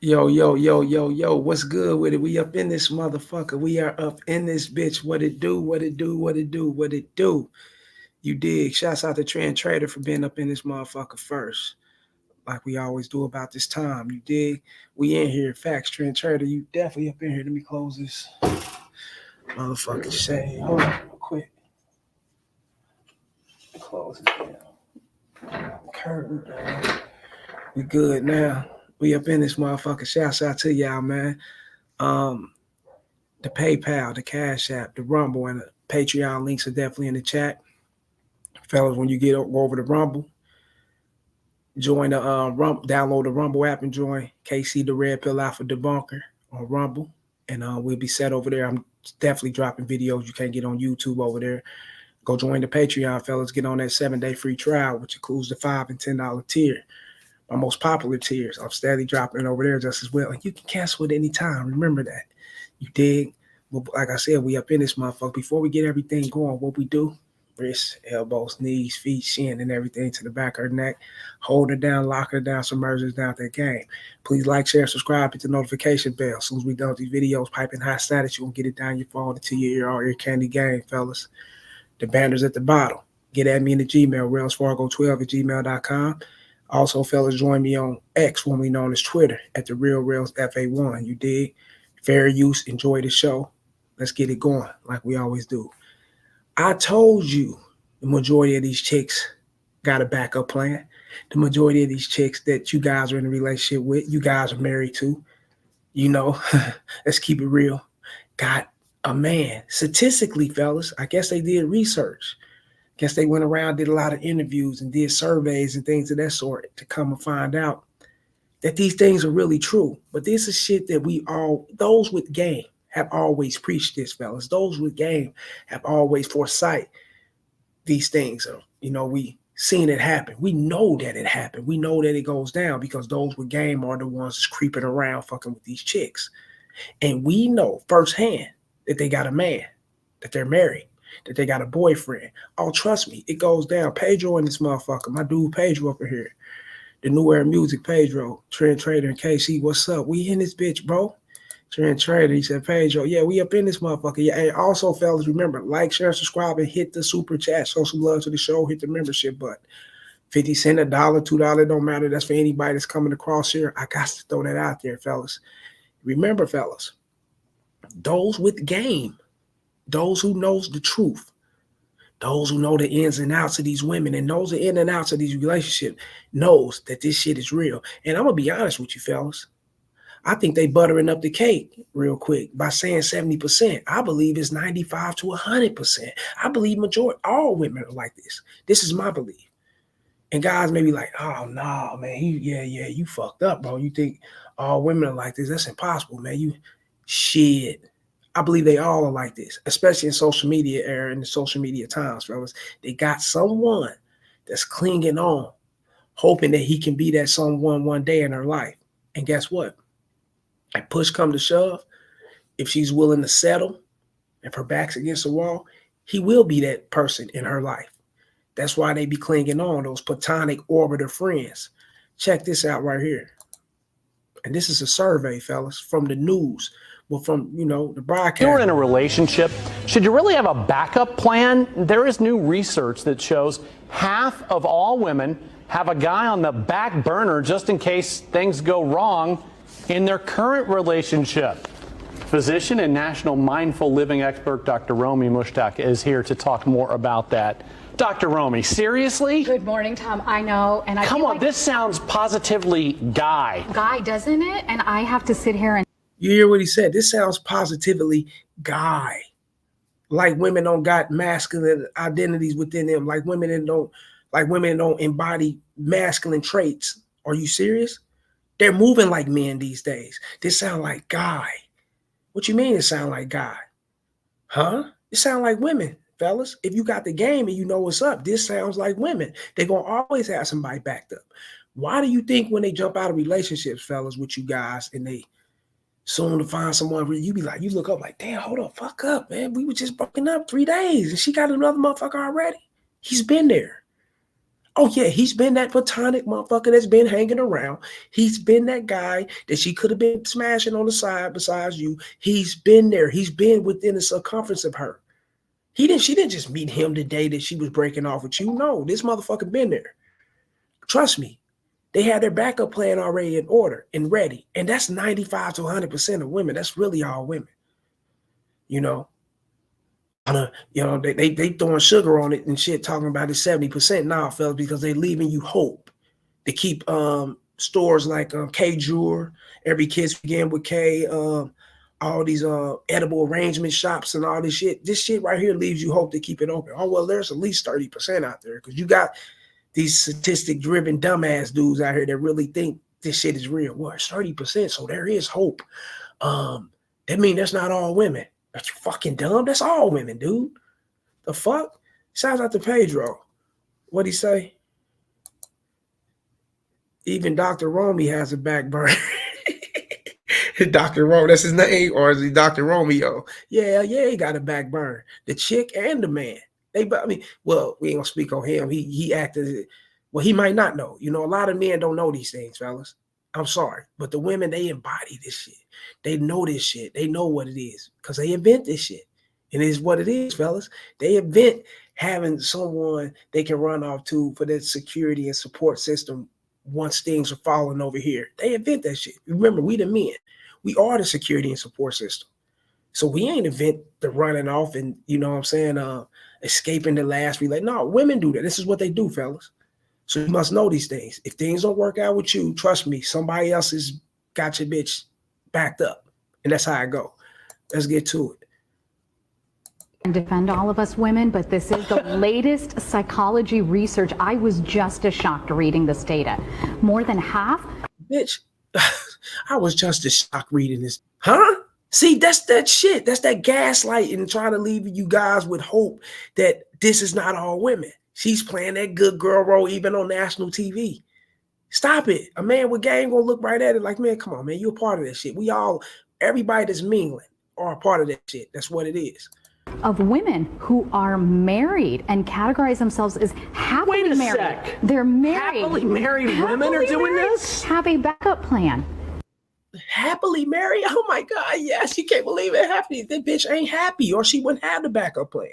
Yo, yo, yo, yo, yo, what's good with it? We up in this motherfucker. We are up in this bitch. What it do? What it do? What it do? What it do? You dig? Shouts out to Trend Trader for being up in this motherfucker first. Like we always do about this time. You dig? We in here. Facts, Trend Trader. You definitely up in here. Let me close this motherfucking shade. Hold on real quick. Close it down. Curtain down. We good now. We up in this motherfucker. Shouts out to y'all, man. Um, the PayPal, the Cash App, the Rumble, and the Patreon links are definitely in the chat. Fellas, when you go over to Rumble, join the Rumble, download the Rumble app and join KC the Red Pill Alpha Debunker on Rumble. And we'll be set over there. I'm definitely dropping videos you can't get on YouTube over there. Go join the Patreon, fellas. Get on that 7-day free trial, which includes the $5 and $10 tier. My most popular tiers. I'm steadily dropping over there just as well. And you can cancel it anytime. Remember that. You dig? But like I said, we up in this motherfucker. Before we get everything going, what we do, wrists, elbows, knees, feet, shin, and everything to the back of her neck. Hold her down, lock her down, submerge her down that game. Please like, share, subscribe, hit the notification bell. As soon as we done with these videos, piping high status, you will get it down your phone into your ear, all your candy game, fellas. The banner's at the bottom. Get at me in the Gmail, railsfargo12 at gmail.com. Also, fellas, join me on X, formerly known as Twitter, at the Real Rails FA1. You dig? Fair use. Enjoy the show. Let's get it going like we always do. I told you the majority of these chicks got a backup plan. The majority of these chicks that you guys are in a relationship with, you guys are married to, let's keep it real, got a man. Statistically, fellas, I guess they did research. Guess they went around, did a lot of interviews and did surveys and things of that sort to come and find out that these things are really true. But this is shit that those with game have always preached this, fellas. Those with game have always foresight these things. We seen it happen. We know that it happened. We know that it goes down because those with game are the ones that's creeping around fucking with these chicks. And we know firsthand that they got a man, that they're married, that they got a boyfriend. Oh, trust me, it goes down. Pedro and this motherfucker, my dude Pedro up in here, the New Era Music, Pedro, Trend Trader, and KC, what's up? We in this bitch, bro. Trend Trader, he said, Pedro, yeah, we up in this motherfucker. Yeah, and also, fellas, remember, like, share, subscribe, and hit the super chat. Show some love to the show. Hit the membership button. 50 cents, $1, $2, don't matter. That's for anybody that's coming across here. I got to throw that out there, fellas. Remember, fellas, those with game, those who knows the truth, those who know the ins and outs of these women and knows the in and outs of these relationships knows that this shit is real. And I'm going to be honest with you, fellas. I think they buttering up the cake real quick by saying 70%. I believe it's 95 to 100%. I believe all women are like this. This is my belief. And guys may be like, oh, no, man, you fucked up, bro. You think all women are like this. That's impossible, man. Shit. I believe they all are like this, especially in social media era and the social media times, fellas. They got someone that's clinging on, hoping that he can be that someone one day in her life. And guess what? If push come to shove, if she's willing to settle, if her back's against the wall, he will be that person in her life. That's why they be clinging on, those platonic orbiter friends. Check this out right here. And this is a survey, fellas, from the news. Well, from, the broadcast. You're in a relationship. Should you really have a backup plan? There is new research that shows half of all women have a guy on the back burner just in case things go wrong in their current relationship. Physician and national mindful living expert Dr. Romy Mushtaq is here to talk more about that. Dr. Romy, seriously? Good morning, Tom. I know, and Come on, this sounds positively guy. Guy, doesn't it? And I have to sit here and... You hear what he said? This sounds positively guy. Like women don't got masculine identities within them. Like women don't embody masculine traits. Are you serious? They're moving like men these days. This sound like guy. What you mean it sound like guy? Huh? It sound like women, fellas. If you got the game and you know what's up, this sounds like women. They're going to always have somebody backed up. Why do you think when they jump out of relationships, fellas, with you guys, and they soon to find someone where you be like, you look up like, damn, hold up, fuck up, man. We were just broken up 3 days and she got another motherfucker already. He's been there. Oh yeah, he's been that platonic motherfucker that's been hanging around. He's been that guy that she could have been smashing on the side besides you. He's been there. He's been within the circumference of her. She didn't just meet him the day that she was breaking off with you. No, this motherfucker been there. Trust me. They had their backup plan already in order and ready. And that's 95 to 100% of women. That's really all women. You know, they throwing sugar on it and shit, talking about it 70% now, fellas, because they leaving you hope to keep stores like K Jewelry, Every Kiss Begin with K, all these edible arrangement shops and all this shit. This shit right here leaves you hope to keep it open. Oh, well, there's at least 30% out there because you got these statistic-driven dumbass dudes out here that really think this shit is real. Well, it's 30%, so there is hope. That means that's not all women. That's fucking dumb. That's all women, dude. The fuck? Shout out to Pedro. What'd he say? Even Dr. Romy has a back burner. Dr. Romeo, that's his name, or is he Dr. Romeo? Yeah, he got a back burner. The chick and the man. We ain't gonna speak on him. He acted, well, he might not know. You know, a lot of men don't know these things, fellas. I'm sorry. But the women, they embody this shit. They know this shit. They know what it is because they invent this shit. And it is what it is, fellas. They invent having someone they can run off to for that security and support system once things are falling over here. They invent that shit. Remember, we the men. We are the security and support system. So we ain't invent the running off and, you know what I'm saying, escaping the last relay. No, women do that. This is what they do, fellas. So you must know these things. If things don't work out with you, trust me, somebody else has got your bitch backed up. And that's how I go. Let's get to it. And defend all of us women, but this is the latest psychology research. I was just as shocked reading this data. More than half. Bitch, I was just as shocked reading this. Huh? See, that's that shit. That's that gaslighting, trying to leave you guys with hope that this is not all women. She's playing that good girl role even on national TV. Stop it. A man with game gonna look right at it like, man, come on, man, you're a part of that shit. Everybody that's mingling are a part of that shit. That's what it is. Of women who are married and categorize themselves as happily married. Wait a sec. They're married. Happily married women are doing this? Have a backup plan. Happily married? Oh my God, yes, you can't believe it. Happy. That bitch ain't happy or she wouldn't have the backup plan.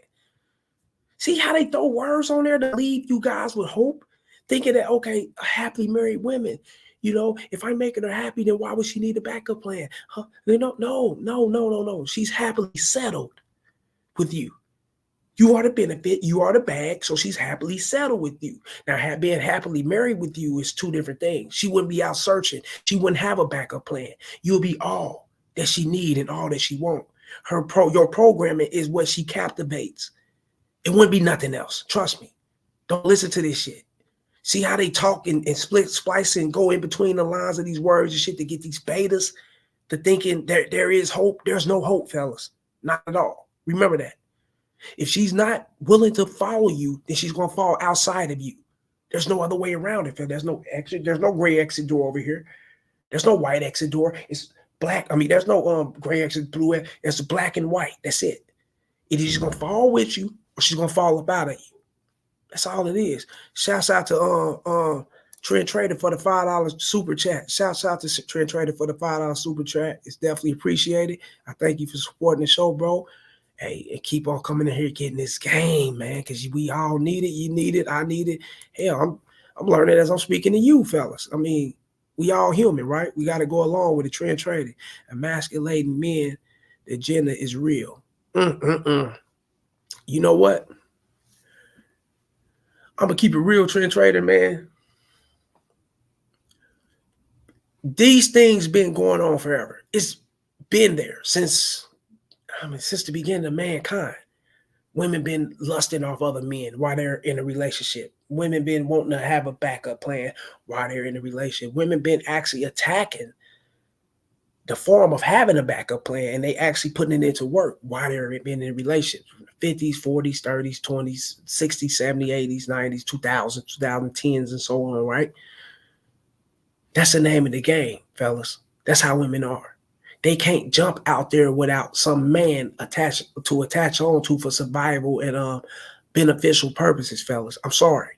See how they throw words on there to leave you guys with hope? Thinking that, okay, happily married women, you know, if I'm making her happy, then why would she need a backup plan? Huh? No. She's happily settled with you. You are the benefit, you are the bag, so she's happily settled with you. Now, being happily married with you is two different things. She wouldn't be out searching. She wouldn't have a backup plan. You'll be all that she need and all that she want. Your programming is what she captivates. It wouldn't be nothing else. Trust me. Don't listen to this shit. See how they talk and split, splice, and go in between the lines of these words and shit to get these betas to thinking there is hope. There's no hope, fellas. Not at all. Remember that. If she's not willing to follow you, then she's going to fall outside of you. There's no other way around it. There's no exit. There's no gray exit door over here. There's no white exit door. It's black. I mean, there's no gray exit, blue. It's black and white. That's it. Either she's going to fall with you or she's going to fall up out of you. That's all it is. Shouts out to Trent Trader for the $5 super chat. Shouts out to Trent Trader for the $5 super chat. It's definitely appreciated. I thank you for supporting the show, bro. Hey, and keep on coming in here getting this game, man, because we all need it. You need it. I need it. Hell, I'm learning as I'm speaking to you, fellas. I mean, we all human, right? We got to go along with the trend trading. Emasculating men, the agenda is real. You know what? I'm going to keep it real, trend trader, man. These things been going on forever. It's been there since the beginning of mankind. Women been lusting off other men while they're in a relationship. Women been wanting to have a backup plan while they're in a relationship. Women been actually attacking the form of having a backup plan, and they actually putting it into work while they're been in a relationship. 50s, 40s, 30s, 20s, 60s, 70s, 80s, 90s, 2000s, 2010s, and so on, right? That's the name of the game, fellas. That's how women are. They can't jump out there without some man attach on to for survival and beneficial purposes, fellas. I'm sorry.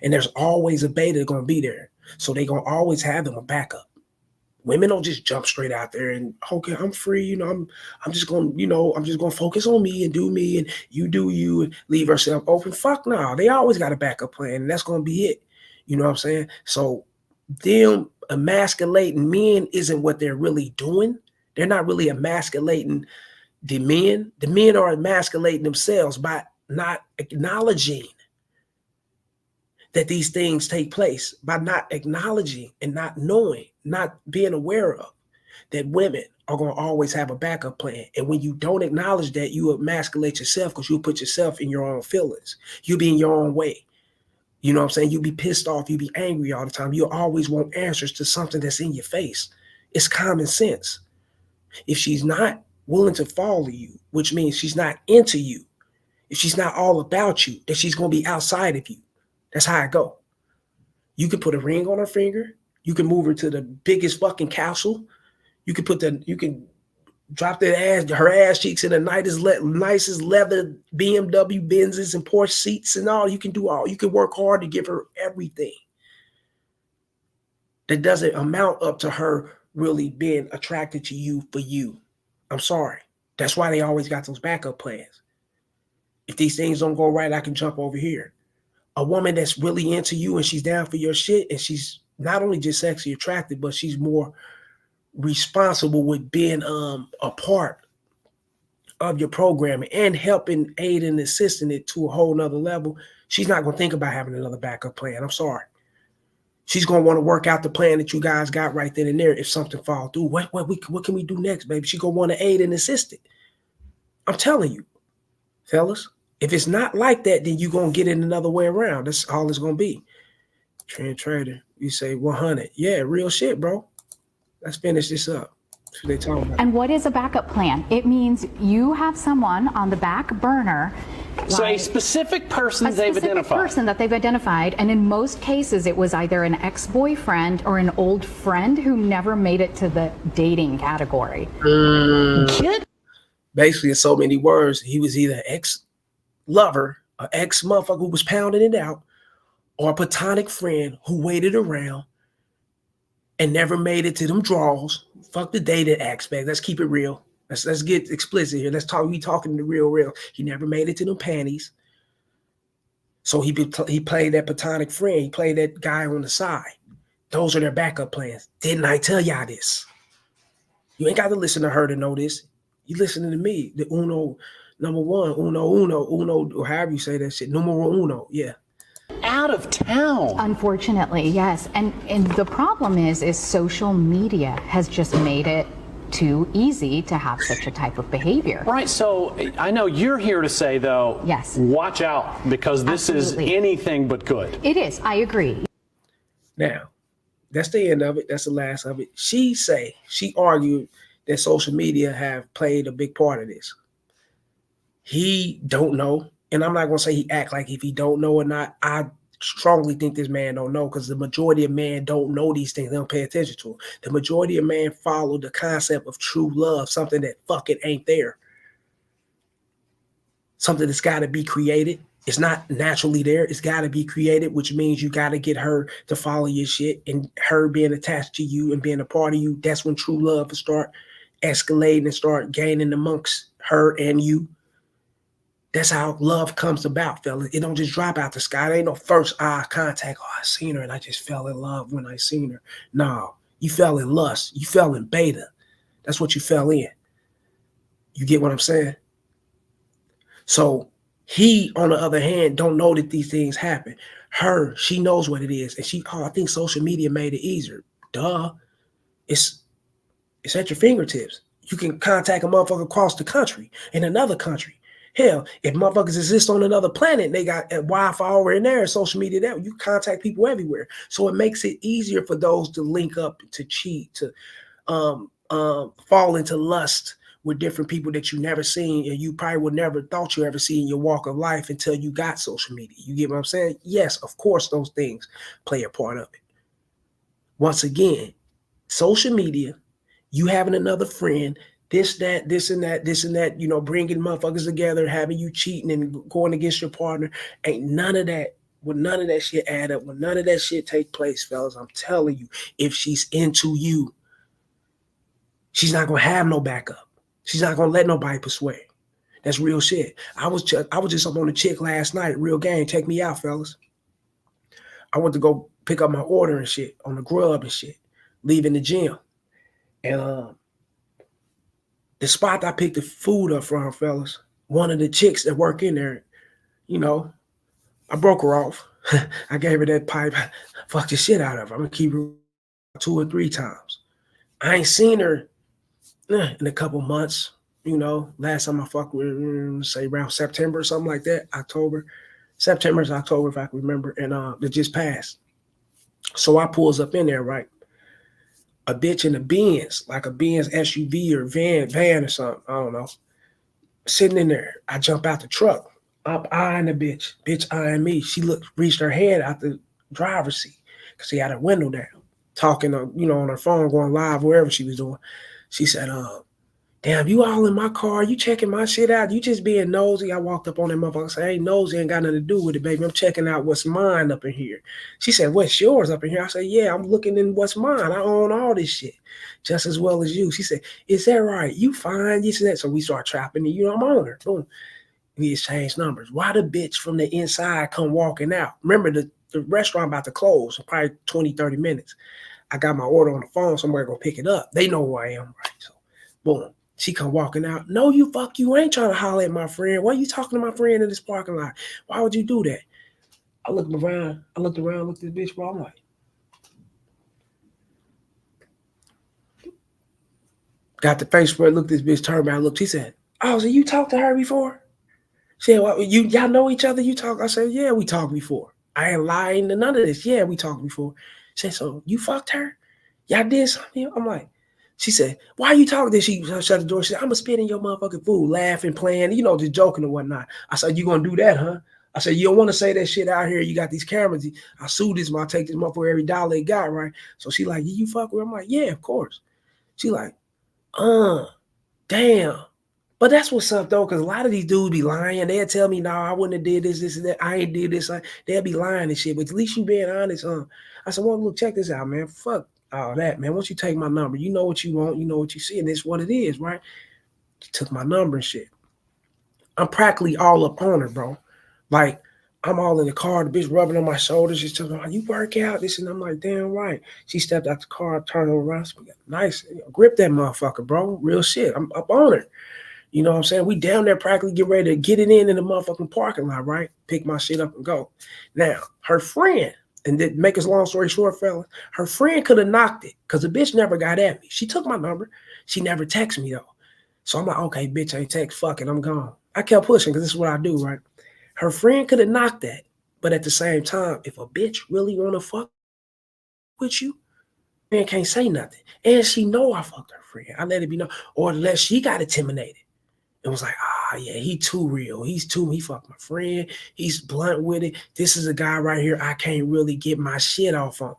And there's always a beta going to be there. So they're going to always have them a backup. Women don't just jump straight out there and, okay, I'm free. You know, I'm just going to, you know, I'm just going to focus on me and do me and you do you and leave herself open. Fuck no. They always got a backup plan and that's going to be it. You know what I'm saying? So them emasculating men isn't what they're really doing. They're not really emasculating the men. The men are emasculating themselves by not acknowledging that these things take place, by not acknowledging and not knowing, not being aware of that women are going to always have a backup plan. And when you don't acknowledge that, you emasculate yourself because you put yourself in your own feelings. You be in your own way. You know what I'm saying? You be pissed off. You be angry all the time. You always want answers to something that's in your face. It's common sense. If she's not willing to follow you, which means she's not into you, if she's not all about you, then she's going to be outside of you. That's how I go. You can put a ring on her finger. You can move her to the biggest fucking castle. You can drop her ass cheeks in the nicest leather BMW Benzes and Porsche seats and all. You can do all. You can work hard to give her everything. That doesn't amount up to her really being attracted to you for you. I'm sorry. That's why they always got those backup plans. If these things don't go right, I can jump over here. A woman that's really into you and she's down for your shit and she's not only just sexually attractive, but she's more responsible with being a part of your programming and helping, aid and assisting it to a whole nother level. She's not going to think about having another backup plan. I'm sorry. She's going to want to work out the plan that you guys got right then and there. If something falls through, what can we do next, baby? She's going to want to aid and assist it. I'm telling you, fellas. If it's not like that, then you're going to get it another way around. That's all it's going to be. Trend trader, you say 100. Yeah, real shit, bro. Let's finish this up. That's what they talking about. And what is a backup plan? It means you have someone on the back burner. So a specific person they've identified. A specific person that they've identified. And in most cases, it was either an ex-boyfriend or an old friend who never made it to the dating category. Basically, in so many words, he was either ex-lover, an ex-motherfucker who was pounding it out, or a platonic friend who waited around and never made it to them draws. Fuck the dated aspect. Let's keep it real. Let's get explicit here. We talking the real. He never made it to them panties. So he played that platonic friend. He played that guy on the side. Those are their backup plans. Didn't I tell y'all this? You ain't got to listen to her to know this. You listening to me. The number one, uno, or however you say that shit. Numero uno, yeah. Out of town. Unfortunately, yes. And the problem is social media has just made it too easy to have such a type of behavior. Right. So I know you're here to say, though, yes, watch out, because this Absolutely. is anything but good. It is. I agree. Now, that's the end of it. That's the last of it. She argued that social media have played a big part of this. He don't know. And I'm not going to say he act like if he don't know or not. I strongly think this man don't know, because the majority of men don't know these things. They don't pay attention to them. The majority of men follow the concept of true love, something that fucking ain't there. Something that's got to be created. It's not naturally there. It's got to be created, which means you got to get her to follow your shit, and her being attached to you and being a part of you. That's when true love will start escalating and start gaining amongst her and you. That's how love comes about, fellas. It don't just drop out the sky. There ain't no first eye contact. Oh, I seen her and I just fell in love when I seen her. No, you fell in lust. You fell in beta. That's what you fell in. You get what I'm saying? So he, on the other hand, don't know that these things happen. She knows what it is. And I think social media made it easier. Duh. It's at your fingertips. You can contact a motherfucker across the country, in another country. Hell, if motherfuckers exist on another planet and they got Wi-Fi over in there and social media there, you contact people everywhere. So it makes it easier for those to link up, to cheat, to fall into lust with different people that you never seen and you probably would never thought you ever see in your walk of life until you got social media. You get what I'm saying? Yes, of course, those things play a part of it. Once again, social media, you having another friend, this and that, bringing motherfuckers together, having you cheating and going against your partner. Ain't none of that when none of that shit add up, when none of that shit take place, fellas, I'm telling you, if she's into you, she's not gonna have no backup. She's not gonna let nobody persuade. That's real shit. I was just up on a chick last night. Real game, take me out, fellas. I went to go pick up my order and shit on the Grub and shit, leaving the gym. And the spot I picked the food up from, fellas, one of the chicks that work in there, you know, I broke her off. I gave her that pipe, fucked the shit out of her. I'm gonna keep her 2 or 3 times. I ain't seen her in a couple months. You know, last time I fucked with her, say around September or something like that, September is October, if I can remember, and it just passed. So I pulls up in there, right? A bitch in a Benz, like a Benz SUV or van or something, I don't know. Sitting in there, I jump out the truck. I'm eyeing the bitch eyeing me. She reached her head out the driver's seat because she had her window down, talking, on her phone, going live, wherever she was doing. She said, damn, you all in my car, you checking my shit out, you just being nosy. I walked up on that motherfucker and said, hey, nosy ain't got nothing to do with it, baby. I'm checking out what's mine up in here. She said, what's yours up in here? I said, yeah, I'm looking in what's mine. I own all this shit just as well as you. She said, is that right? You fine? You said that. So we start trapping and I'm on her. Boom. We exchange numbers. Why the bitch from the inside come walking out? Remember, the restaurant about to close in probably 20, 30 minutes. I got my order on the phone. Somebody gonna pick it up. They know who I am, right? So, boom. She come walking out. No, you ain't trying to holler at my friend. Why are you talking to my friend in this parking lot? Why would you do that? I looked around, looked at this bitch, bro. I'm like, got the face spread, looked at this bitch, turned around, looked. She said, oh, so you talked to her before? She said, well, y'all know each other? You talk? I said, yeah, we talked before. I ain't lying to none of this. Yeah, we talked before. She said, so you fucked her? Y'all did something? I'm like, she said, why are you talking to this? She shut the door. She said, I'm going to spit in your motherfucking food, laughing, playing, just joking and whatnot. I said, you going to do that, huh? I said, you don't want to say that shit out here. You got these cameras. I sue this one. I take this motherfucker every dollar it got, right? So she like, you fuck with her? I'm like, yeah, of course. She like, damn. But that's what's up, though, because a lot of these dudes be lying. They'll tell me, no, I wouldn't have did this, and that. I ain't did this. They'll be lying and shit. But at least you being honest. I said, well, look, check this out, man. Fuck all that, man. Once you take my number, you know what you want. You know what you see, and this is what it is, right? She took my number and shit. I'm practically all up on her, bro. Like, I'm all in the car. The bitch rubbing on my shoulders. She's telling me, you work out, this, and I'm like, damn right. She stepped out the car, turned around. Nice. Grip that motherfucker, bro. Real shit. I'm up on her. You know what I'm saying? We down there practically get ready to get it in the motherfucking parking lot, right? Pick my shit up and go. Now, her friend, and to make us long story short, fella, her friend could have knocked it because the bitch never got at me. She took my number. She never texted me, though. So I'm like, okay, bitch, ain't text. Fuck it, I'm gone. I kept pushing because this is what I do, right? Her friend could have knocked that. But at the same time, if a bitch really want to fuck with you, man can't say nothing. And she know I fucked her friend. I let it be known. Or unless she got intimidated. It was like, yeah, he too real. He fucked my friend. He's blunt with it. This is a guy right here I can't really get my shit off on.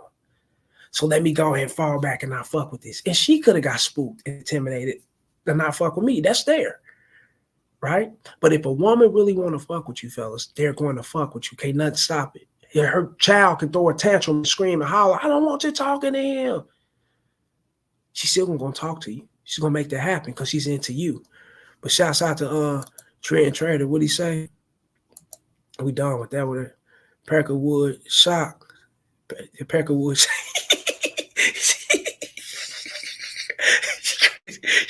So let me go ahead and fall back and not fuck with this. And she could have got spooked, intimidated, and not fuck with me. That's there, right? But if a woman really want to fuck with you, fellas, they're going to fuck with you. Can't nothing stop it. Her child can throw a tantrum and scream and holler, I don't want you talking to him. She's still going to talk to you. She's going to make that happen because she's into you. But shouts out to Trent Trader. What'd he say? We done with that with it. Peckerwood shock. Peckerwood.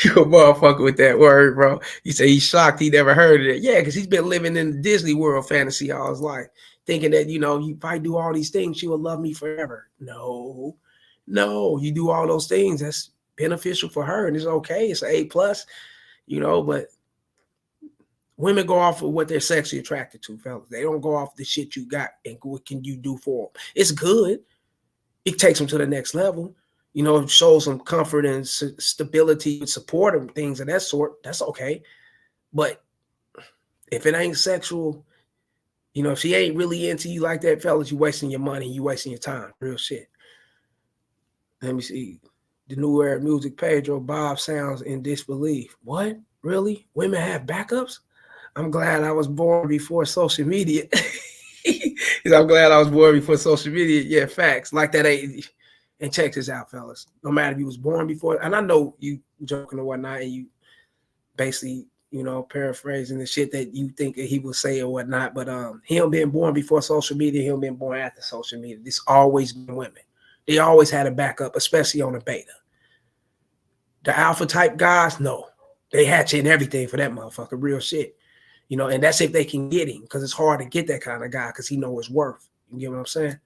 You a motherfucker with that word, bro. You say he's shocked he never heard of it. Yeah, because he's been living in the Disney World fantasy all his life, thinking that, if I do all these things, she will love me forever. No, you do all those things. That's beneficial for her, and it's okay. It's an A+. But women go off of what they're sexually attracted to, fellas. They don't go off the shit you got and what can you do for them. It's good. It takes them to the next level. It shows them comfort and stability and support and things of that sort. That's okay. But if it ain't sexual, if she ain't really into you like that, fellas, you wasting your money. You wasting your time. Real shit. Let me see. The New Era Music, Pedro Bob sounds in disbelief. What? Really? Women have backups? I'm glad I was born before social media. I'm glad I was born before social media. Yeah, facts. Like that ain't. And check this out, fellas. No matter if you was born before, and I know you joking or whatnot, and you basically, you know, paraphrasing the shit that you think that he will say or whatnot, but him being born before social media, him being born after social media, this always been women. They always had a backup, especially on the beta. The alpha type guys, no. They hatch in everything for that motherfucker, real shit. You know, and that's if they can get him, because it's hard to get that kind of guy because he know his worth. You get what I'm saying?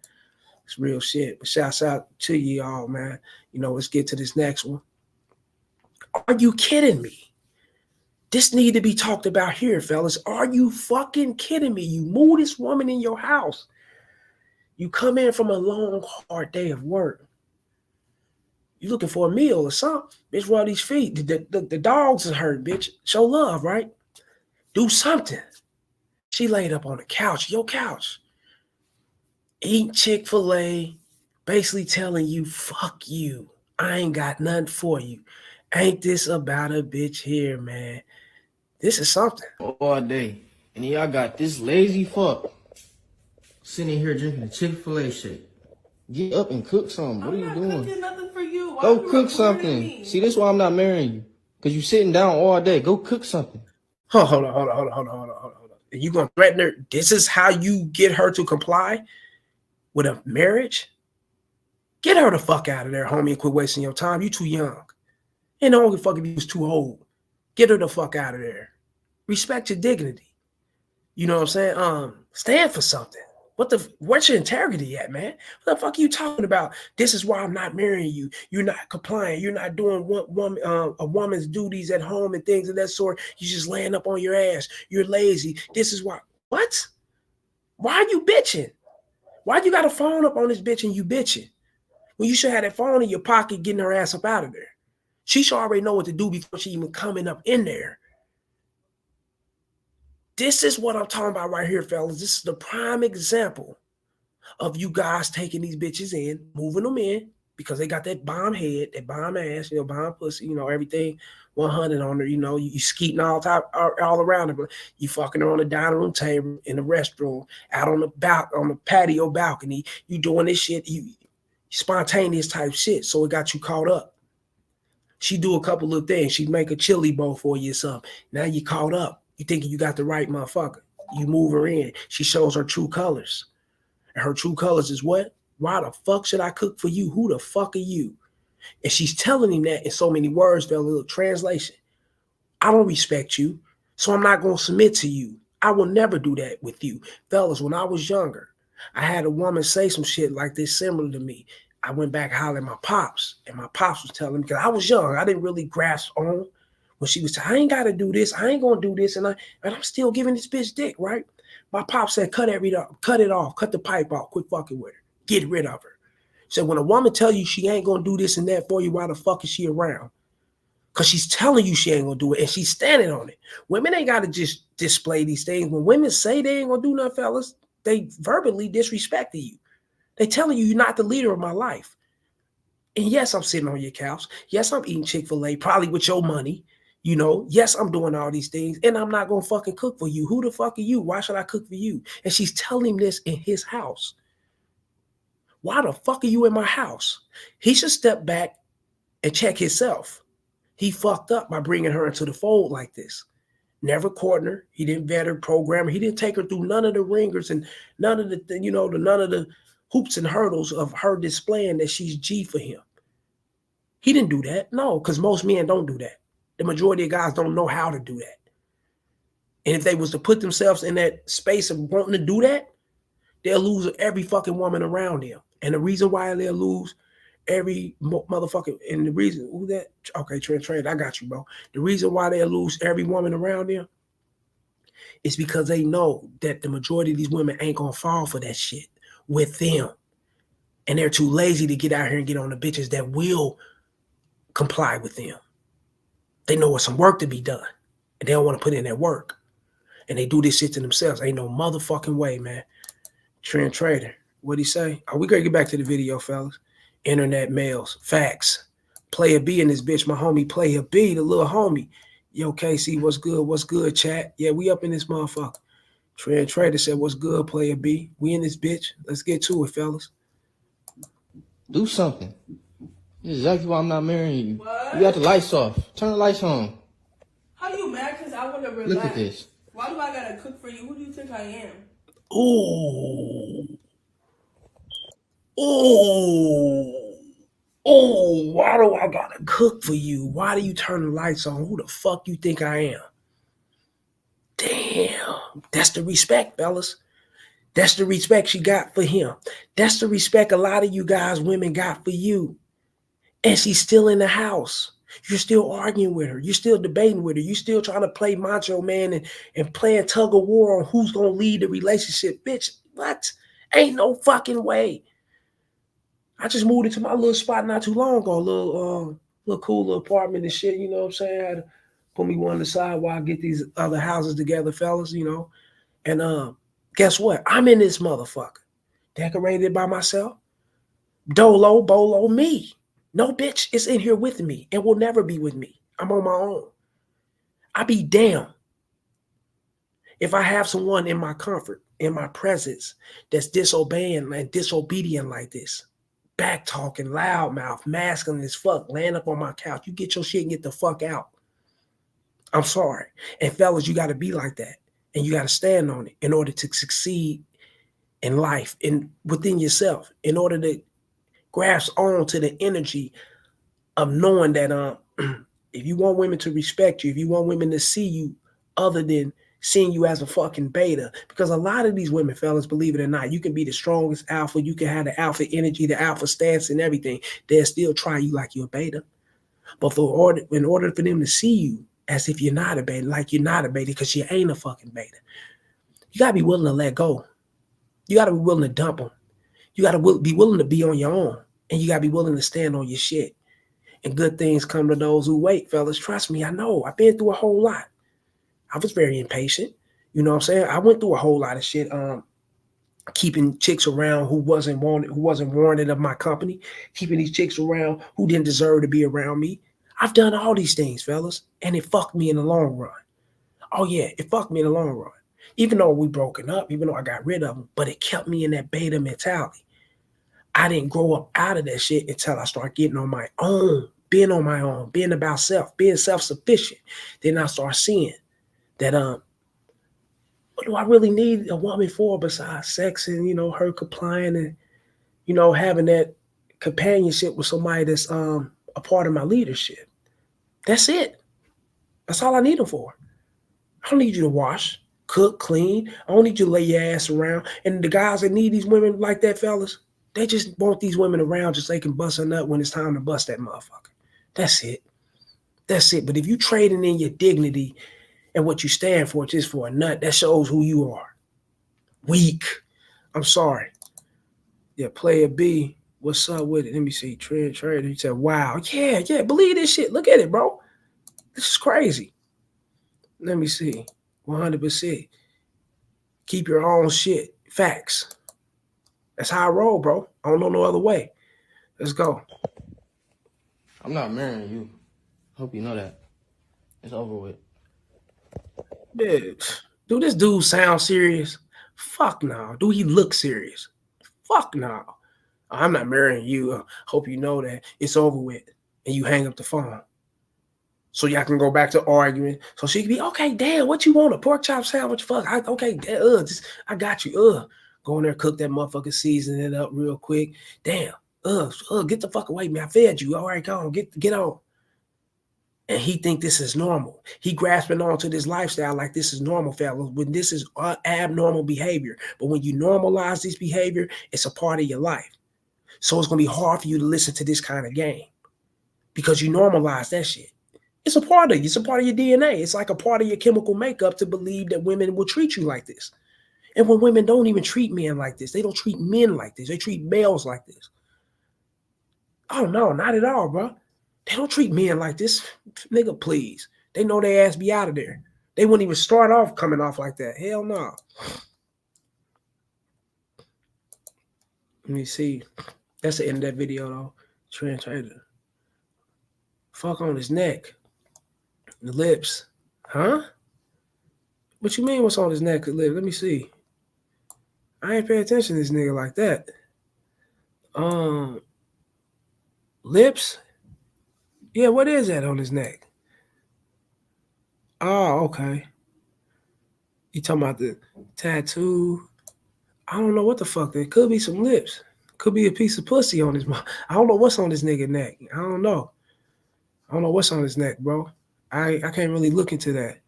It's real shit. But shouts out to you all, man. You know, let's get to this next one. Are you kidding me? This need to be talked about here, fellas. Are you fucking kidding me? You move this woman in your house. You come in from a long, hard day of work. You looking for a meal or something. Bitch, rub these feet. The dogs is hurt, bitch. Show love, right? Do something. She laid up on the couch, your couch. Eat Chick-fil-A, basically telling you, fuck you. I ain't got nothing for you. Ain't this about a bitch here, man? This is something. All day. And then y'all got this lazy fuck sitting here drinking a Chick-fil-A shake. Get up and cook something. What are you doing? I'm not cooking nothing for you. Why Go you cook recording something. me? See, this is why I'm not marrying you. Because you sitting down all day. Go cook something. Hold on. You gonna threaten her? This is how you get her to comply with a marriage? Get her the fuck out of there, homie, and quit wasting your time. You too young. And don't give a fuck if you was too old. Get her the fuck out of there. Respect your dignity. You know what I'm saying? Stand for something. Where's your integrity at, man? What the fuck are you talking about? This is why I'm not marrying you. You're not complying. You're not doing a woman's duties at home and things of that sort. You're just laying up on your ass. You're lazy. This is why. What? Why are you bitching? Why you got a phone up on this bitch and you bitching? Well, you should have that phone in your pocket getting her ass up out of there. She should already know what to do before she even coming up in there. This is what I'm talking about right here, fellas. This is the prime example of you guys taking these bitches in, moving them in, because they got that bomb head, that bomb ass, you know, bomb pussy, you know, everything 100 on her, you know, you skeeting all around her, but you fucking her on the dining room table, in the restroom, out on the patio balcony, you doing this shit, you spontaneous type shit, so it got you caught up. She do a couple of things. She make a chili bowl for you or something. Now you caught up. You thinking you got the right motherfucker. You move her in. She shows her true colors. And her true colors is what? Why the fuck should I cook for you? Who the fuck are you? And she's telling him that in so many words, fella. Look, translation. I don't respect you, so I'm not going to submit to you. I will never do that with you. Fellas, when I was younger, I had a woman say some shit like this similar to me. I went back hollering at my pops, and my pops was telling me, because I was young, I didn't really grasp on when she was I ain't got to do this, I ain't going to do this, and I'm still giving this bitch dick, right? My pop said, cut it off, cut the pipe off, quit fucking with her, get rid of her. So when a woman tell you she ain't going to do this and that for you, why the fuck is she around? Because she's telling you she ain't going to do it, and she's standing on it. Women ain't got to just display these things. When women say they ain't going to do nothing, fellas, they verbally disrespecting you. They telling you you're not the leader of my life. And yes, I'm sitting on your couch. Yes, I'm eating Chick-fil-A, probably with your money. You know, yes, I'm doing all these things, and I'm not going to fucking cook for you. Who the fuck are you? Why should I cook for you? And she's telling him this in his house. Why the fuck are you in my house? He should step back and check himself. He fucked up by bringing her into the fold like this. Never courting her. He didn't vet her, program her. He didn't take her through none of the ringers and none of the, none of the hoops and hurdles of her displaying that she's G for him. He didn't do that. No, because most men don't do that. The majority of guys don't know how to do that. And if they was to put themselves in that space of wanting to do that, they'll lose every fucking woman around them. And the reason why they'll lose every motherfucker, and the reason, okay, Trent, I got you, bro. The reason why they'll lose every woman around them is because they know that the majority of these women ain't gonna fall for that shit with them. And they're too lazy to get out here and get on the bitches that will comply with them. They know there's some work to be done, and they don't want to put in that work. And they do this shit to themselves. Ain't no motherfucking way, man. Trend Trader, what'd he say? Oh, we gotta get back to the video, fellas. Internet males, facts. Player B in this bitch, my homie Player B, the little homie. Yo, KC, what's good? What's good, chat? Yeah, we up in this motherfucker. Trend Trader said, "What's good, player B? We in this bitch. Let's get to it, fellas." Do something. This is exactly why I'm not marrying you. What? You got the lights off. Turn the lights on. How you mad? Because I want to relax. Look at this. Why do I gotta cook for you? Who do you think I am? Ooh. Ooh. Oh, why do I gotta cook for you? Why do you turn the lights on? Who the fuck you think I am? Damn. That's the respect, fellas. That's the respect she got for him. That's the respect a lot of you guys, women, got for you. And she's still in the house. You're still arguing with her. You're still debating with her. You're still trying to play macho man and playing tug of war on who's going to lead the relationship. Bitch, what? Ain't no fucking way. I just moved into my little spot not too long ago. Little cool little apartment and shit, you know what I'm saying? I had to put me one on the side while I get these other houses together, fellas, you know? And guess what? I'm in this motherfucker. Decorated by myself. Dolo, bolo, me. No bitch is in here with me and will never be with me. I'm on my own. I be damned if I have someone in my comfort, in my presence, that's disobeying and disobedient like this. Back talking, loudmouth, masculine as fuck, laying up on my couch. You get your shit and get the fuck out. I'm sorry. And fellas, you got to be like that. And you got to stand on it in order to succeed in life and within yourself, in order to grasp on to the energy of knowing that if you want women to respect you, if you want women to see you other than seeing you as a fucking beta, because a lot of these women, fellas, believe it or not, you can be the strongest alpha, you can have the alpha energy, the alpha stance and everything. They'll still try you like you're a beta. But in order for them to see you as if you're not a beta, like you're not a beta, because you ain't a fucking beta, you got to be willing to let go. You got to be willing to dump them. You got to be willing to be on your own, and you got to be willing to stand on your shit. And good things come to those who wait, fellas. Trust me, I know. I've been through a whole lot. I was very impatient. You know what I'm saying? I went through a whole lot of shit. Keeping chicks around who wasn't wanted of my company. Keeping these chicks around who didn't deserve to be around me. I've done all these things, fellas, and it fucked me in the long run. Oh yeah, it fucked me in the long run. Even though we broken up, even though I got rid of them, but it kept me in that beta mentality. I didn't grow up out of that shit until I started getting on my own, being on my own, being about self, being self-sufficient. Then I start seeing that what do I really need a woman for besides sex and, you know, her complying and, you know, having that companionship with somebody that's a part of my leadership. That's it. That's all I need them for. I don't need you to wash, cook, clean. I don't need you to lay your ass around. And the guys that need these women like that, fellas, they just want these women around just so they can bust a nut when it's time to bust that motherfucker. That's it. That's it. But if you trading in your dignity and what you stand for just for a nut, that shows who you are. Weak. I'm sorry. Yeah, player B, what's up with it? Let me see. Trend Trader. He said, wow. Yeah, believe this shit. Look at it, bro. This is crazy. Let me see. 100%. Keep your own shit. Facts. That's how I roll, bro. I don't know no other way. Let's go. I'm not marrying you. Hope you know that. It's over with. Dude, do this dude sound serious? Fuck no. Do he look serious? Fuck no. I'm not marrying you. Hope you know that. It's over with. And you hang up the phone. So y'all can go back to arguing. So she can be, okay, damn, what you want? A pork chop sandwich? Fuck, okay, I got you. Go in there, cook that motherfucker, season it up real quick. Damn, get the fuck away, man. I fed you. All right, go on, get on. And he think this is normal. He grasping onto this lifestyle like this is normal, fellas, when this is abnormal behavior. But when you normalize this behavior, it's a part of your life. So it's going to be hard for you to listen to this kind of game because you normalize that shit. It's a part of you. It's a part of your DNA. It's like a part of your chemical makeup to believe that women will treat you like this. And when women don't even treat men like this, they don't treat men like this. They treat males like this. Oh, no, not at all, bro. They don't treat men like this. Nigga, please. They know their ass be out of there. They wouldn't even start off coming off like that. Hell no. Let me see. That's the end of that video, though. Trend Trader. Fuck on his neck. The lips. Huh? What you mean what's on his neck? Let me see. I ain't pay attention to this nigga like that. Lips? Yeah, what is that on his neck? Oh, okay. You talking about the tattoo? I don't know what the fuck. There could be some lips. Could be a piece of pussy on his mouth. I don't know what's on this nigga neck. I don't know. I don't know what's on his neck, bro. I can't really look into that.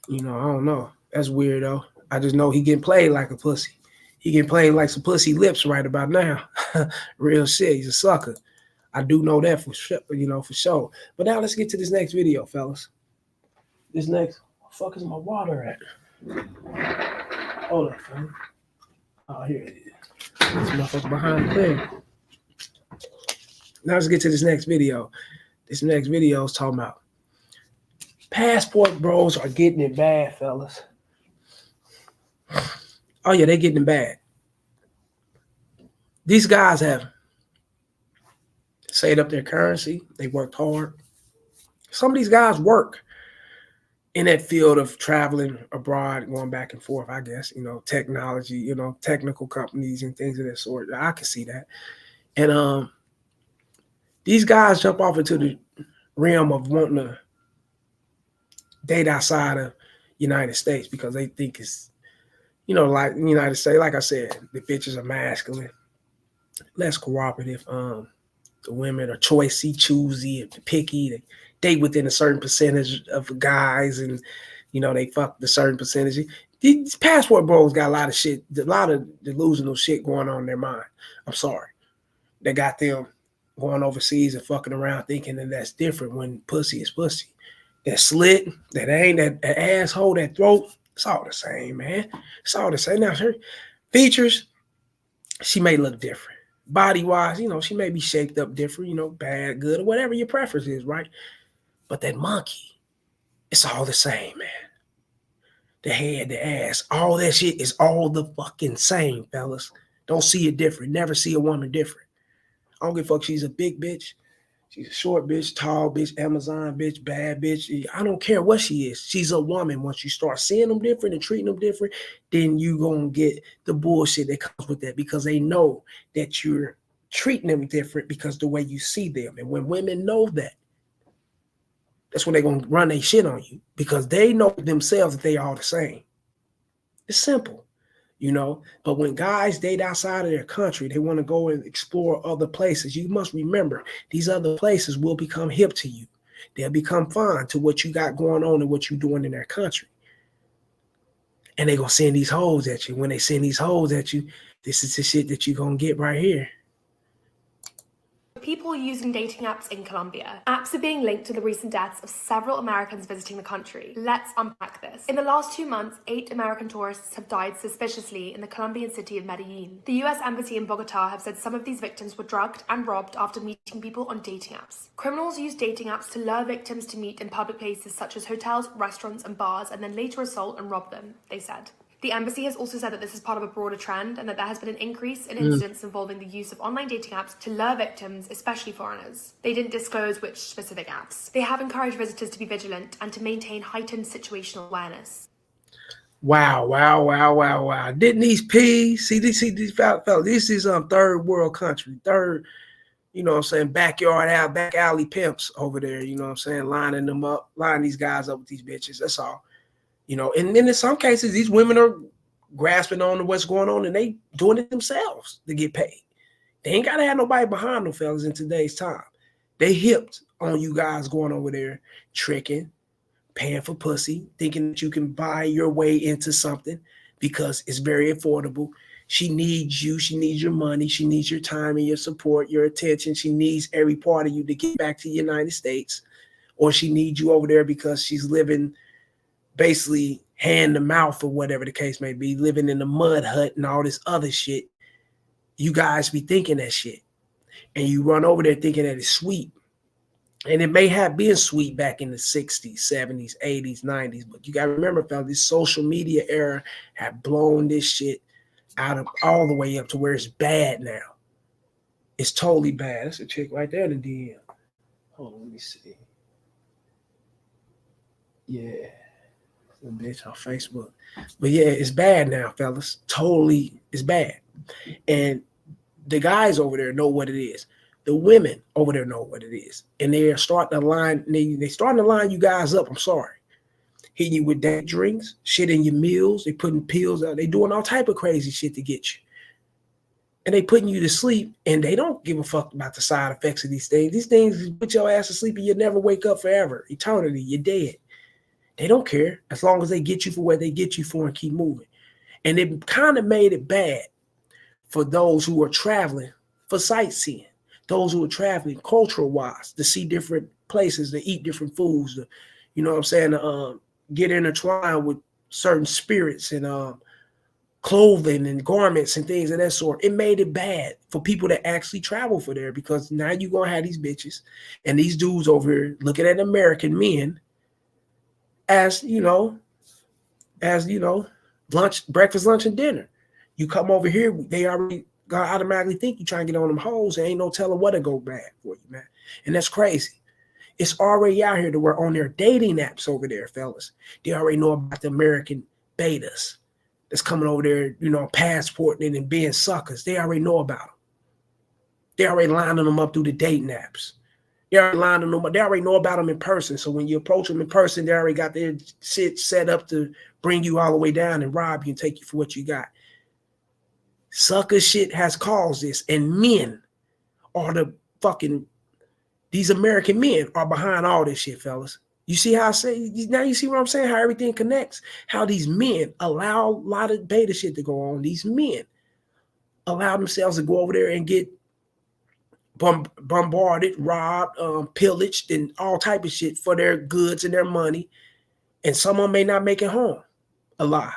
You know, I don't know. That's weird though. I just know he getting played like a pussy. He getting played like some pussy lips right about now. Real shit. He's a sucker. I do know that for sure, for sure. But now let's get to this next video, fellas. This next, where the fuck is my water at? Hold on, fella. Oh, here it is. This motherfucker behind the thing. Now let's get to this next video. This next video is talking about passport bros are getting it bad, fellas. Oh yeah, they getting it bad. These guys have saved up their currency. They worked hard. Some of these guys work in that field of traveling abroad, going back and forth, I guess, technology, technical companies and things of that sort. I can see that. And these guys jump off into the realm of wanting to date outside of United States because they think it's, like the United States, like I said, the bitches are masculine, less cooperative. The women are choosy, and picky. They date within a certain percentage of guys, and they fuck the certain percentage. These passport bros got a lot of delusional shit going on in their mind. I'm sorry. They got them going overseas and fucking around thinking that that's different when pussy is pussy. That slit, that ain't that asshole, that throat, it's all the same, man. It's all the same. Now, her features, she may look different. Body-wise, she may be shaped up different, bad, good, or whatever your preference is, right? But that monkey, it's all the same, man. The head, the ass, all that shit is all the fucking same, fellas. Don't see it different. Never see a woman different. I don't give a fuck. She's a big bitch. She's a short bitch, tall bitch, Amazon bitch, bad bitch. I don't care what she is. She's a woman. Once you start seeing them different and treating them different, then you going to get the bullshit that comes with that because they know that you're treating them different because the way you see them. And when women know that, that's when they're going to run their shit on you because they know themselves that they are all the same. It's simple. But when guys date outside of their country, they want to go and explore other places. You must remember these other places will become hip to you. They'll become fun to what you got going on and what you're doing in their country. And they're going to send these hoes at you. When they send these hoes at you, this is the shit that you're going to get right here. People using dating apps in Colombia. Apps are being linked to the recent deaths of several Americans visiting the country. Let's unpack this. In the last 2 months, 8 American tourists have died suspiciously in the Colombian city of Medellin. The US Embassy in Bogota have said some of these victims were drugged and robbed after meeting people on dating apps. Criminals use dating apps to lure victims to meet in public places such as hotels, restaurants, and bars, and then later assault and rob them, they said. The embassy has also said that this is part of a broader trend and that there has been an increase in incidents involving the use of online dating apps to lure victims, especially foreigners. They didn't disclose which specific apps. They have encouraged visitors to be vigilant and to maintain heightened situational awareness. Wow. Didn't these peas, see these fellas, this is third world country, back alley pimps over there, lining them up, lining these guys up with these bitches, that's all. And then in some cases, these women are grasping on to what's going on and they doing it themselves to get paid. They ain't got to have nobody behind them, fellas, in today's time. They hipped on you guys going over there, tricking, paying for pussy, thinking that you can buy your way into something because it's very affordable. She needs you. She needs your money. She needs your time and your support, your attention. She needs every part of you to get back to the United States. Or she needs you over there because she's living basically hand to mouth or whatever the case may be, living in the mud hut and all this other shit. You guys be thinking that shit. And you run over there thinking that it's sweet. And it may have been sweet back in the 60s, 70s, 80s, 90s. But you got to remember, fellas, this social media era have blown this shit out of all the way up to where it's bad now. It's totally bad. That's a chick right there in the DM. Hold on, let me see. Yeah. a bitch on Facebook. But yeah, it's bad now, fellas. Totally, it's bad. And the guys over there know what it is. The women over there know what it is. And they are starting to line, they starting to line you guys up. I'm sorry. Hitting you with that drinks, shit in your meals. They putting pills out. They doing all type of crazy shit to get you. And they putting you to sleep, and they don't give a fuck about the side effects of these things. These things put your ass to sleep and you'll never wake up forever. Eternity, you're dead. They don't care as long as they get you for what they get you for and keep moving. And it kind of made it bad for those who are traveling for sightseeing, those who are traveling cultural-wise to see different places, to eat different foods, to, you know what I'm saying, to get intertwined with certain spirits and clothing and garments and things of that sort. It made it bad for people that actually travel for there, because now you're going to have these bitches and these dudes over here looking at American men as, lunch, breakfast, lunch, and dinner. You come over here, they already gonna automatically think you trying to get on them hoes. There ain't no telling what'll go bad for you, man. And that's crazy. It's already out here to where on their dating apps over there, fellas, they already know about the American betas that's coming over there, passporting and being suckers. They already know about them. They already lining them up through the dating apps. They already lining them up. They already know about them in person. So when you approach them in person, they already got their shit set up to bring you all the way down and rob you and take you for what you got. Sucker shit has caused this, and men are these American men are behind all this shit, fellas. You see how I say, now you see what I'm saying, how everything connects, how these men allow a lot of beta shit to go on. These men allow themselves to go over there and get bombarded, robbed, pillaged, and all type of shit for their goods and their money. And someone may not make it home alive.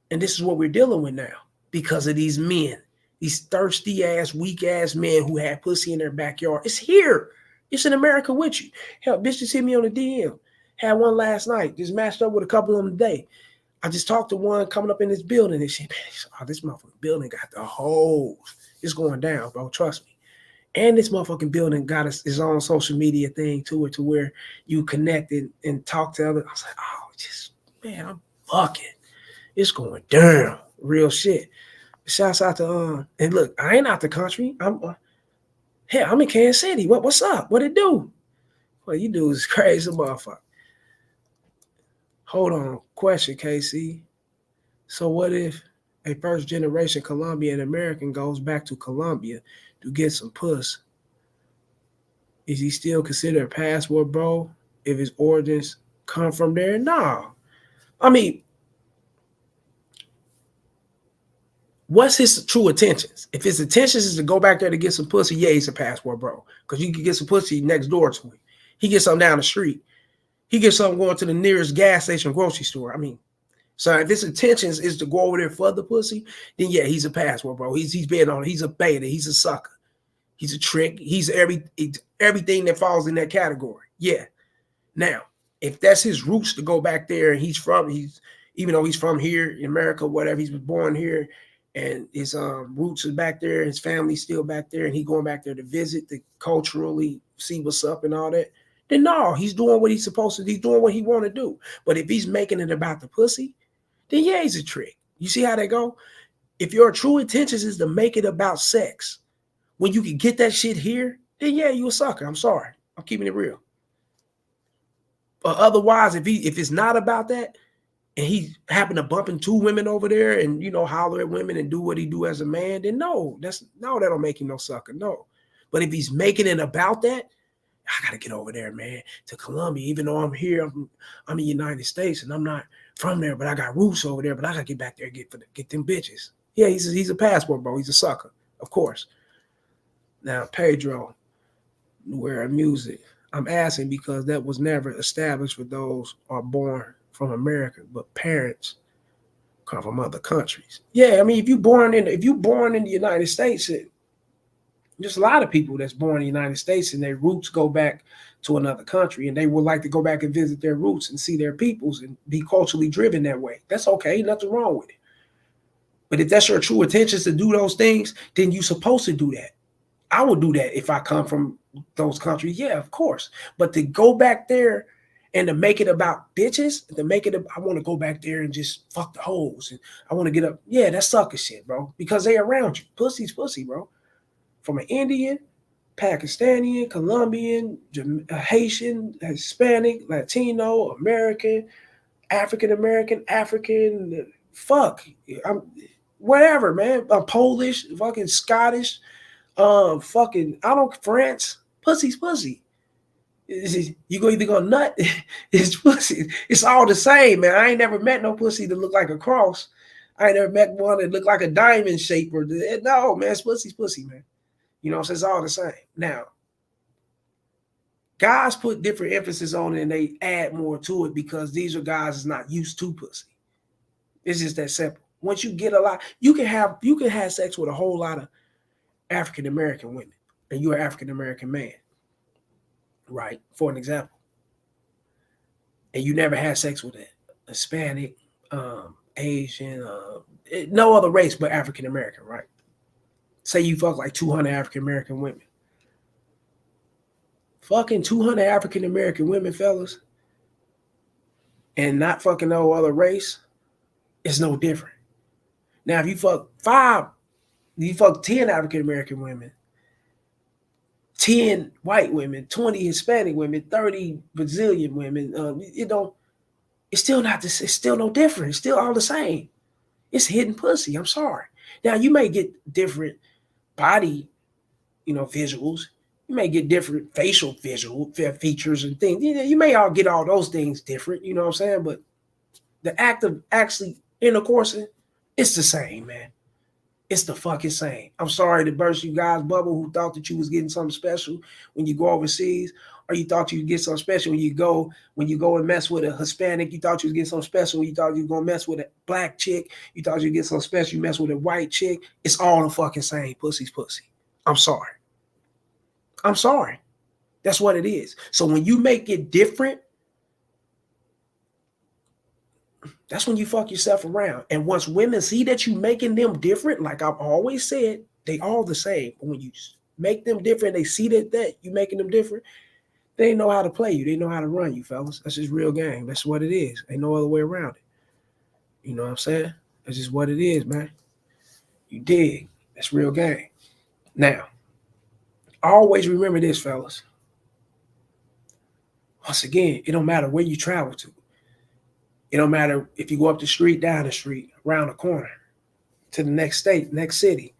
And this is what we're dealing with now because of these men, these thirsty ass, weak ass men who had pussy in their backyard. It's here. It's in America with you. Hell, bitch just hit me on the DM. Had one last night. Just matched up with a couple on the day. I just talked to one coming up in this building and shit. Man, this motherfucking building got the hoes. It's going down, bro. Trust me. And this motherfucking building got its own social media thing to it, to where you connect and talk to others. I was like, man, I'm fucking. It's going down. Real shit. Shouts out to and look, I ain't out the country. I'm in Kansas City. What's up? What it do? Well, you do is crazy, motherfucker. Hold on. Question, KC. So what if a first generation Colombian American goes back to Colombia to get some puss? Is he still considered a passport bro if his origins come from there? No. I mean, what's his true intentions? If his intentions is to go back there to get some pussy, yeah, he's a passport bro. Because you can get some pussy next door to him. He gets something down the street. He gets something going to the nearest gas station, grocery store. I mean, so if his intentions is to go over there for the pussy, then yeah, he's a passport bro. He's been on it. He's a beta. He's a sucker. He's a trick. He's everything that falls in that category. Yeah. Now, if that's his roots to go back there, and even though he's from here in America, whatever, he's born here, and his roots are back there, his family's still back there, and he going back there to visit, to culturally see what's up and all that, then no, he's doing what he's supposed to do. He's doing what he want to do. But if he's making it about the pussy, then yeah, he's a trick. You see how they go? If your true intentions is to make it about sex, when you can get that shit here, then yeah, you a sucker. I'm sorry. I'm keeping it real. But otherwise, if it's not about that, and he happened to bump into women over there and, holler at women and do what he do as a man, then no, that don't make him no sucker. No. But if he's making it about that, I got to get over there, man, to Colombia. Even though I'm here, I'm in the United States and I'm not from there, but I got roots over there, but I got to get back there and get them bitches. Yeah, he's a passport, bro. He's a sucker, of course. Now, Pedro, wearing music. I'm asking because that was never established for those who are born from America, but parents come from other countries. Yeah, I mean, if you're born in the United States, there's a lot of people that's born in the United States and their roots go back to another country, and they would like to go back and visit their roots and see their peoples and be culturally driven that way. That's okay, nothing wrong with it. But if that's your true intentions to do those things, then you're supposed to do that. I would do that if I come from those countries. Yeah, of course. But to go back there And to make it about bitches, to make it, I want to go back there and just fuck the hoes. And I want to get up. Yeah, that's sucker shit, bro. Because they around you. Pussy's pussy, bro. From an Indian, Pakistani, Colombian, Haitian, Hispanic, Latino, American, African, fuck. I'm whatever, man. I'm Polish, fucking Scottish, France. Pussy's pussy. You go either go nut, it's pussy. It's all the same, man. I ain't never met no pussy that look like a cross. I ain't never met one that look like a diamond shape or no, man. It's pussy's pussy, man. You know, so it's all the same. Now, guys put different emphasis on it and they add more to it because these are guys that's not used to pussy. It's just that simple. Once you get a lot, you can have sex with a whole lot of African American women, and you're an African American man. Right, for an example, and you never had sex with a Hispanic, Asian, no other race but African American, right? Say you fuck like 200 African American women. Fucking 200 African American women, fellas, and not fucking no other race, it's no different. Now, if you fuck 10 African American women, 10 white women, 20 Hispanic women, 30 Brazilian women, it's still not this, it's still no different. It's still all the same. It's hidden pussy. I'm sorry. Now you may get different body, visuals. You may get different facial visual features and things. You may all get all those things different, you know what I'm saying? But the act of actually intercoursing, it's the same, man. It's the fucking same. I'm sorry to burst you guys' bubble who thought that you was getting something special when you go overseas, or you thought you would get something special when you go and mess with a Hispanic. You thought you was getting something special when you thought you was gonna mess with a black chick. You thought you'd get something special, you mess with a white chick. It's all the fucking same. Pussy's pussy. I'm sorry. That's what it is. So when you make it different, that's when you fuck yourself around. And once women see that you making them different, like I've always said, they all the same. But when you make them different, they see that you making them different, they know how to play you. They know how to run you, fellas. That's just real game. That's what it is. Ain't no other way around it. You know what I'm saying? That's just what it is, man. You dig? That's real game. Now, always remember this, fellas. Once again, it don't matter where you travel to. It don't matter if you go up the street, down the street, around the corner, to the next state, next city.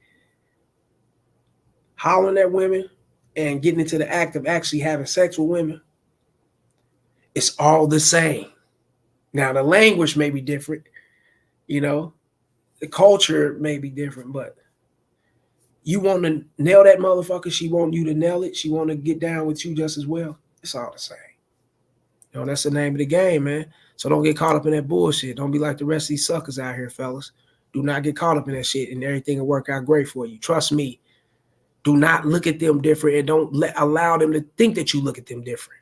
Hollering at women and getting into the act of actually having sex with women, it's all the same. Now, the language may be different, the culture may be different, but you want to nail that motherfucker, she want you to nail it, she want to get down with you just as well. It's all the same. That's the name of the game, man. So don't get caught up in that bullshit. Don't be like the rest of these suckers out here, fellas. Do not get caught up in that shit and everything will work out great for you. Trust me. Do not look at them different and don't allow them to think that you look at them different.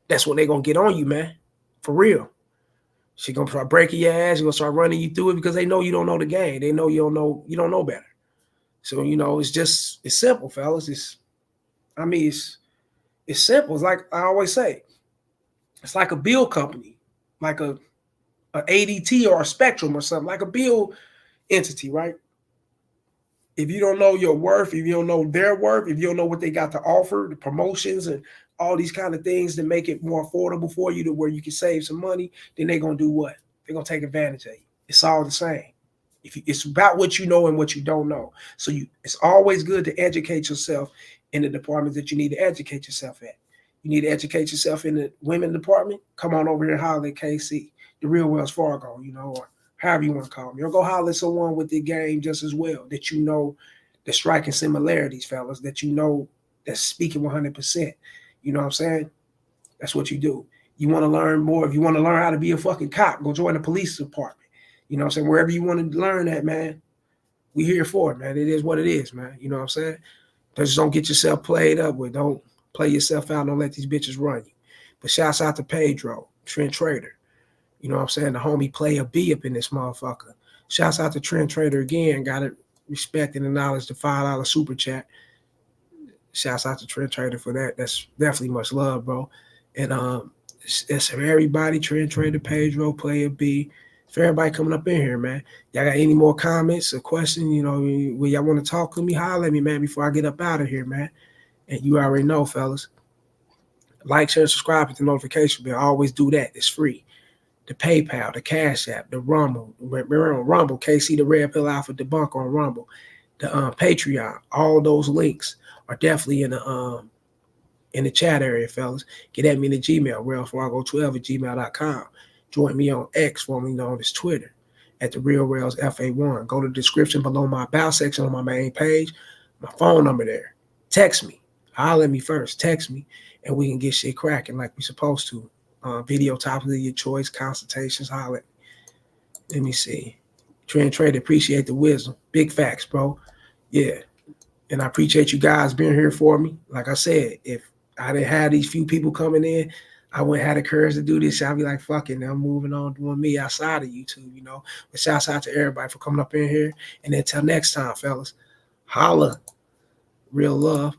That's when they're going to get on you, man. For real. She's going to start breaking your ass. She's going to start running you through it because they know you don't know the game. They know you don't know better. So, it's simple, fellas. It's simple. It's like I always say. It's like a bill company, like a ADT or a Spectrum or something, like a bill entity, right? If you don't know your worth, if you don't know their worth, if you don't know what they got to offer, the promotions and all these kind of things that make it more affordable for you to where you can save some money, then they're going to do what? They're going to take advantage of you. It's all the same. It's about what you know and what you don't know. So it's always good to educate yourself in the departments that you need to educate yourself at. You need to educate yourself in the women department. Come on over here and holler at KC, the real Wells Fargo, or however you want to call them. Go holler at someone with the game just as well, that the striking similarities, fellas, that that's speaking 100%. You know what I'm saying? That's what you do. You want to learn more. If you want to learn how to be a fucking cop, go join the police department. You know what I'm saying? Wherever you want to learn that, man, we here for it, man. It is what it is, man. You know what I'm saying? Just don't get yourself played up with. Don't play yourself out. Don't let these bitches run you. But shouts out to Pedro, Trent Trader. You know what I'm saying? The homie Player B up in this motherfucker. Shouts out to Trent Trader again. Got to respect and acknowledge the $5 super chat. Shouts out to Trent Trader for that. That's definitely much love, bro. And It's for everybody. Trend Trader, Pedro, Player B. It's for everybody coming up in here, man. Y'all got any more comments or questions? You know, when y'all want to talk to me, holler at me, man, before I get up out of here, man. And you already know, fellas. Like, share, subscribe, hit the notification bell. Always do that. It's free. The PayPal, the Cash App, the Rumble. We're on Rumble. KC the Red Pill Alpha Debunk on Rumble. The Patreon. All those links are definitely in the chat area, fellas. Get at me in the Gmail, RailFargo12@gmail.com. Join me on X, formerly known as Twitter, at the Real Rails FA1. Go to the description below my about section on my main page. My phone number there. Text me. Holler at me first. Text me, and we can get shit cracking like we supposed to. Video topics of your choice, consultations, holler. Let me see. Trend Trader, appreciate the wisdom. Big facts, bro. Yeah. And I appreciate you guys being here for me. Like I said, if I didn't have these few people coming in, I wouldn't have the courage to do this. I'd be like, fuck it, now I'm moving on doing me outside of YouTube, you know. But shouts out to everybody for coming up in here. And until next time, fellas, holla. Real love.